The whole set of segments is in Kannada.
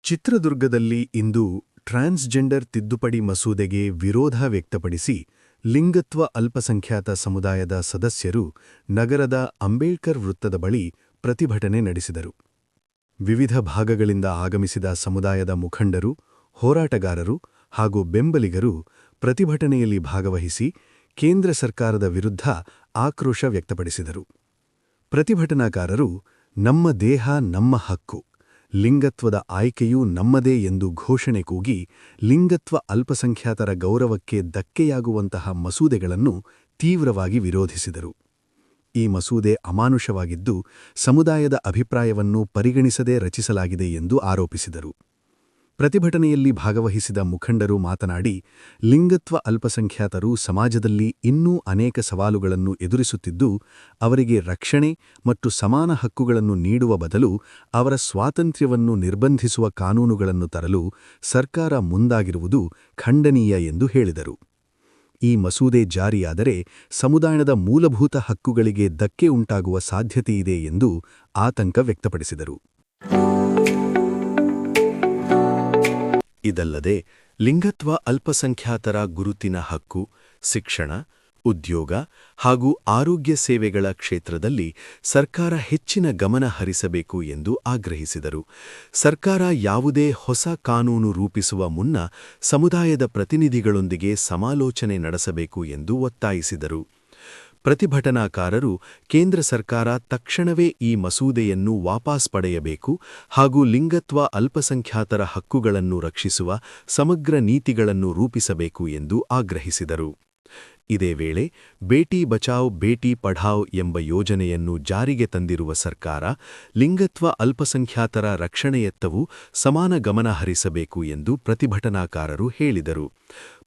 ಚಿತ್ರದುರ್ಗದಲ್ಲಿ ಇಂದು ಟ್ರಾನ್ಸ್ಜೆಂಡರ್ ತಿದ್ದುಪಡಿ ಮಸೂದೆಗೆ ವಿರೋಧ ವ್ಯಕ್ತಪಡಿಸಿ ಲಿಂಗತ್ವ ಅಲ್ಪಸಂಖ್ಯಾತ ಸಮುದಾಯದ ಸದಸ್ಯರು ನಗರದ ಅಂಬೇಡ್ಕರ್ ವೃತ್ತದ ಬಳಿ ಪ್ರತಿಭಟನೆ ನಡೆಸಿದರು. ವಿವಿಧ ಭಾಗಗಳಿಂದ ಆಗಮಿಸಿದ ಸಮುದಾಯದ ಮುಖಂಡರು, ಹೋರಾಟಗಾರರು ಹಾಗೂ ಬೆಂಬಲಿಗರು ಪ್ರತಿಭಟನೆಯಲ್ಲಿ ಭಾಗವಹಿಸಿ ಕೇಂದ್ರ ಸರ್ಕಾರದ ವಿರುದ್ಧ ಆಕ್ರೋಶ ವ್ಯಕ್ತಪಡಿಸಿದರು. ಪ್ರತಿಭಟನಾಕಾರರು ನಮ್ಮ ದೇಹ ನಮ್ಮ ಹಕ್ಕು, ಲಿಂಗತ್ವದ ಆಯ್ಕೆಯೂ ನಮ್ಮದೇ ಎಂದು ಘೋಷಣೆ ಕೂಗಿ ಲಿಂಗತ್ವ ಅಲ್ಪಸಂಖ್ಯಾತರ ಗೌರವಕ್ಕೆ ಧಕ್ಕೆಯಾಗುವಂತಹ ಮಸೂದೆಗಳನ್ನು ತೀವ್ರವಾಗಿ ವಿರೋಧಿಸಿದರು. ಈ ಮಸೂದೆ ಅಮಾನುಷವಾಗಿದ್ದು ಸಮುದಾಯದ ಅಭಿಪ್ರಾಯವನ್ನು ಪರಿಗಣಿಸದೇ ರಚಿಸಲಾಗಿದೆ ಎಂದು ಆರೋಪಿಸಿದರು. ಪ್ರತಿಭಟನೆಯಲ್ಲಿ ಭಾಗವಹಿಸಿದ ಮುಖಂಡರು ಮಾತನಾಡಿ, ಲಿಂಗತ್ವ ಅಲ್ಪಸಂಖ್ಯಾತರು ಸಮಾಜದಲ್ಲಿ ಇನ್ನೂ ಅನೇಕ ಸವಾಲುಗಳನ್ನು ಎದುರಿಸುತ್ತಿದ್ದು, ಅವರಿಗೆ ರಕ್ಷಣೆ ಮತ್ತು ಸಮಾನ ಹಕ್ಕುಗಳನ್ನು ನೀಡುವ ಬದಲು ಅವರ ಸ್ವಾತಂತ್ರ್ಯವನ್ನು ನಿರ್ಬಂಧಿಸುವ ಕಾನೂನುಗಳನ್ನು ತರಲು ಸರ್ಕಾರ ಮುಂದಾಗಿರುವುದು ಖಂಡನೀಯ ಎಂದು ಹೇಳಿದರು. ಈ ಮಸೂದೆ ಜಾರಿಯಾದರೆ ಸಮುದಾಯದ ಮೂಲಭೂತ ಹಕ್ಕುಗಳಿಗೆ ಧಕ್ಕೆ ಉಂಟಾಗುವ ಸಾಧ್ಯತೆಯಿದೆ ಎಂದು ಆತಂಕ ವ್ಯಕ್ತಪಡಿಸಿದರು. ಇದಲ್ಲದೆ ಲಿಂಗತ್ವ ಅಲ್ಪಸಂಖ್ಯಾತರ ಗುರುತಿನ ಹಕ್ಕು, ಶಿಕ್ಷಣ, ಉದ್ಯೋಗ ಹಾಗೂ ಆರೋಗ್ಯ ಸೇವೆಗಳ ಕ್ಷೇತ್ರದಲ್ಲಿ ಸರ್ಕಾರ ಹೆಚ್ಚಿನ ಗಮನ ಹರಿಸಬೇಕು ಎಂದು ಆಗ್ರಹಿಸಿದರು. ಸರ್ಕಾರ ಯಾವುದೇ ಹೊಸ ಕಾನೂನು ರೂಪಿಸುವ ಮುನ್ನ ಸಮುದಾಯದ ಪ್ರತಿನಿಧಿಗಳೊಂದಿಗೆ ಸಮಾಲೋಚನೆ ನಡೆಸಬೇಕು ಎಂದು ಒತ್ತಾಯಿಸಿದರು. ಪ್ರತಿಭಟನಾಕಾರರು ಕೇಂದ್ರ ಸರ್ಕಾರ ತಕ್ಷಣವೇ ಈ ಮಸೂದೆಯನ್ನು ವಾಪಸ್ ಪಡೆಯಬೇಕು ಹಾಗೂ ಲಿಂಗತ್ವ ಅಲ್ಪಸಂಖ್ಯಾತರ ಹಕ್ಕುಗಳನ್ನು ರಕ್ಷಿಸುವ ಸಮಗ್ರ ನೀತಿಗಳನ್ನು ರೂಪಿಸಬೇಕು ಎಂದು ಆಗ್ರಹಿಸಿದರು. ಇದೇ ವೇಳೆ ಬೇಟಿ ಬಚಾವ್ ಬೇಟಿ ಪಢಾವ್ ಎಂಬ ಯೋಜನೆಯನ್ನು ಜಾರಿಗೆ ತಂದಿರುವ ಸರ್ಕಾರ ಲಿಂಗತ್ವ ಅಲ್ಪಸಂಖ್ಯಾತರ ರಕ್ಷಣೆಯತ್ತವೂ ಸಮಾನ ಗಮನ ಹರಿಸಬೇಕು ಎಂದು ಪ್ರತಿಭಟನಾಕಾರರು ಹೇಳಿದರು.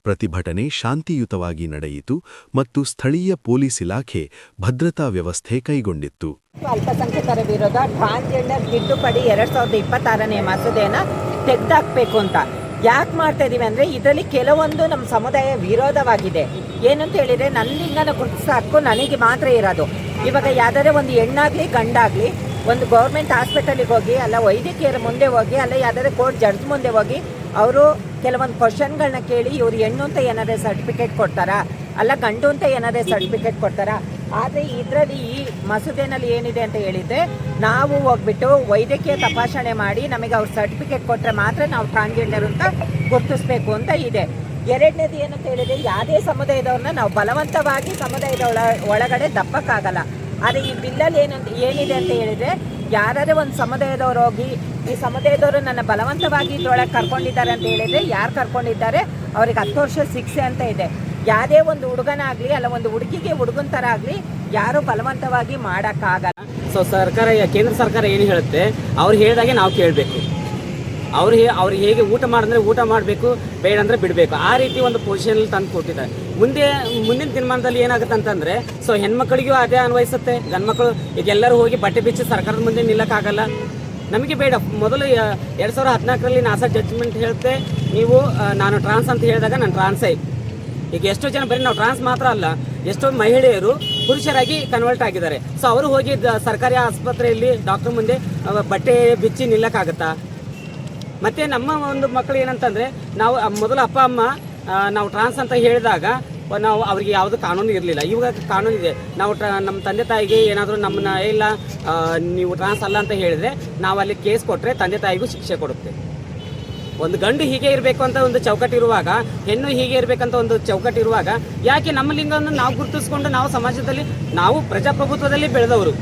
ಪ್ರತಿಭಟನೆ ಶಾಂತಿಯುತವಾಗಿ ನಡೆಯಿತು ಮತ್ತು ಸ್ಥಳೀಯ ಪೊಲೀಸ್ ಇಲಾಖೆ ಭದ್ರತಾ ವ್ಯವಸ್ಥೆ ಕೈಗೊಂಡಿತ್ತು. ಅಲ್ಪಸಂಖ್ಯಾತರ ವಿರೋಧ ಟ್ರಾನ್ಸ್ಜೆಂಡರ್ ತಿದ್ದುಪಡಿ 2026ನೇ ಮಸೂದೆಯನ್ನು ತೆಗೆದುಹಾಕಬೇಕು ಅಂತ ಯಾಕೆ ಮಾಡ್ತಾ ಇದೀವಿ ಅಂದರೆ, ಇದರಲ್ಲಿ ಕೆಲವೊಂದು ನಮ್ಮ ಸಮುದಾಯ ವಿರೋಧವಾಗಿದೆ. ಏನಂತ ಹೇಳಿದರೆ, ನನ್ನ ಲಿಂಗನ ಗುರುತಿಸೋ ಹಕ್ಕು ನನಗೆ ಮಾತ್ರ ಇರೋದು. ಇವಾಗ ಯಾವುದಾದ್ರೆ ಒಂದು ಹೆಣ್ಣಾಗಲಿ ಗಂಡಾಗಲಿ ಒಂದು ಗೌರ್ಮೆಂಟ್ ಹಾಸ್ಪಿಟಲಿಗೆ ಹೋಗಿ, ಅಲ್ಲ ವೈದ್ಯಕೀಯರ ಮುಂದೆ ಹೋಗಿ, ಅಲ್ಲ ಯಾವುದಾದ್ರೆ ಕೋರ್ಟ್ ಜಡ್ಜ್ ಮುಂದೆ ಹೋಗಿ ಅವರು ಕೆಲವೊಂದು ಕ್ವಶನ್ಗಳನ್ನ ಕೇಳಿ ಇವರು ಹೆಣ್ಣು ಅಂತ ಏನಾದರೂ ಸರ್ಟಿಫಿಕೇಟ್ ಕೊಡ್ತಾರಾ, ಅಲ್ಲ ಗಂಡು ಅಂತ ಏನಾದರೂ ಸರ್ಟಿಫಿಕೇಟ್ ಕೊಡ್ತಾರಾ. ಆದರೆ ಇದರಲ್ಲಿ ಈ ಮಸೂದೆನಲ್ಲಿ ಏನಿದೆ ಅಂತ ಹೇಳಿದರೆ, ನಾವು ಹೋಗ್ಬಿಟ್ಟು ವೈದ್ಯಕೀಯ ತಪಾಸಣೆ ಮಾಡಿ ನಮಗೆ ಅವ್ರು ಸರ್ಟಿಫಿಕೇಟ್ ಕೊಟ್ಟರೆ ಮಾತ್ರ ನಾವು ಟ್ರಾನ್ಸ್ಜೆಂಡರ್ ಅಂತ ಗುರುತಿಸ್ಬೇಕು ಅಂತ ಇದೆ. ಎರಡನೇದು ಏನಂತ ಹೇಳಿದರೆ, ಯಾವುದೇ ಸಮುದಾಯದವ್ರನ್ನ ನಾವು ಬಲವಂತವಾಗಿ ಸಮುದಾಯದ ಒಳಗಡೆ ದಪ್ಪಕ್ಕಾಗಲ್ಲ. ಆದರೆ ಈ ಬಿಲ್ಲಲ್ಲಿ ಏನಿದೆ ಅಂತ ಹೇಳಿದರೆ, ಯಾರೇ ಒಂದು ಸಮುದಾಯದವ್ರು ಹೋಗಿ ಈ ಸಮುದಾಯದವರು ನನ್ನ ಬಲವಂತವಾಗಿ ಇದ್ರೊಳಗೆ ಕರ್ಕೊಂಡಿದ್ದಾರೆ ಅಂತ ಹೇಳಿದರೆ, ಯಾರು ಕರ್ಕೊಂಡಿದ್ದಾರೆ ಅವ್ರಿಗೆ 10 ವರ್ಷ ಶಿಕ್ಷೆ ಅಂತ ಇದೆ. ಯಾವುದೇ ಒಂದು ಹುಡುಗನಾಗಲಿ ಅಲ್ಲ ಒಂದು ಹುಡುಗಿಗೆ ಹುಡುಗನ ಥರ ಆಗಲಿ ಯಾರು ಬಲವಂತವಾಗಿ ಮಾಡೋಕ್ಕಾಗಲ್ಲ. ಸೊ ಸರ್ಕಾರ, ಕೇಂದ್ರ ಸರ್ಕಾರ ಏನು ಹೇಳುತ್ತೆ ಅವ್ರು ಹೇಳಿದಾಗೆ ನಾವು ಕೇಳಬೇಕು. ಅವ್ರು ಹೇಗೆ ಊಟ ಮಾಡಿದ್ರೆ ಊಟ ಮಾಡಬೇಕು, ಬೇಡ ಅಂದರೆ ಬಿಡಬೇಕು. ಆ ರೀತಿ ಒಂದು ಪೊಸಿಷನಲ್ಲಿ ತಂದು ಕೊಟ್ಟಿದ್ದಾರೆ. ಮುಂದಿನ ದಿನಮಾನದಲ್ಲಿ ಏನಾಗುತ್ತೆ ಅಂತಂದರೆ, ಸೊ ಹೆಣ್ಮಕ್ಳಿಗೂ ಅದೇ ಅನ್ವಯಿಸುತ್ತೆ. ಗಂಡ್ಮಕ್ಳು ಈಗ ಎಲ್ಲರೂ ಹೋಗಿ ಬಟ್ಟೆ ಬಿಚ್ಚಿ ಸರ್ಕಾರದ ಮುಂದೆ ನಿಲ್ಲಕ್ಕಾಗಲ್ಲ. ನಮಗೆ ಬೇಡ. ಮೊದಲು 2014ರಲ್ಲಿ ನಾಸಾ ಜಡ್ಜ್ಮೆಂಟ್ ಹೇಳುತ್ತೆ, ನೀವು ನಾನು ಟ್ರಾನ್ಸ್ ಅಂತ ಹೇಳಿದಾಗ ನಾನು ಟ್ರಾನ್ಸೇ. ಈಗ ಎಷ್ಟೋ ಜನ ಬರೀ ನಾವು ಟ್ರಾನ್ಸ್ ಮಾತ್ರ ಅಲ್ಲ, ಎಷ್ಟೋ ಮಹಿಳೆಯರು ಪುರುಷರಾಗಿ ಕನ್ವರ್ಟ್ ಆಗಿದ್ದಾರೆ. ಸೊ ಅವರು ಹೋಗಿ ಸರ್ಕಾರಿ ಆಸ್ಪತ್ರೆಯಲ್ಲಿ ಡಾಕ್ಟರ್ ಮುಂದೆ ಬಟ್ಟೆ ಬಿಚ್ಚಿ ನಿಲ್ಲಕ್ಕಾಗತ್ತಾ? ಮತ್ತು ನಮ್ಮ ಒಂದು ಮಕ್ಕಳು ಏನಂತಂದರೆ, ನಾವು ಮೊದಲು ಅಪ್ಪ ಅಮ್ಮ ನಾವು ಟ್ರಾನ್ಸ್ ಅಂತ ಹೇಳಿದಾಗ ನಾವು ಅವ್ರಿಗೆ ಯಾವುದು ಕಾನೂನು ಇರಲಿಲ್ಲ. ಇವಾಗ ಕಾನೂನು ಇದೆ. ನಾವು ನಮ್ಮ ತಂದೆ ತಾಯಿಗೆ ಏನಾದರೂ ನಮ್ಮನ್ನ ಇಲ್ಲ ನೀವು ಟ್ರಾನ್ಸ್ ಅಲ್ಲ ಅಂತ ಹೇಳಿದರೆ ನಾವು ಅಲ್ಲಿ ಕೇಸ್ ಕೊಟ್ಟರೆ ತಂದೆ ತಾಯಿಗೂ ಶಿಕ್ಷೆ ಕೊಡುತ್ತೆ. ಒಂದು ಗಂಡು ಹೀಗೆ ಇರಬೇಕು ಅಂತ ಒಂದು ಚೌಕಟ್ಟಿರುವಾಗ, ಹೆಣ್ಣು ಹೀಗೆ ಇರಬೇಕಂತ ಒಂದು ಚೌಕಟ್ಟಿರುವಾಗ, ಯಾಕೆ ನಮ್ಮ ಲಿಂಗವನ್ನು ನಾವು ಗುರುತಿಸ್ಕೊಂಡು ನಾವು ಸಮಾಜದಲ್ಲಿ ನಾವು ಪ್ರಜಾಪ್ರಭುತ್ವದಲ್ಲಿ ಬೆಳೆದವರು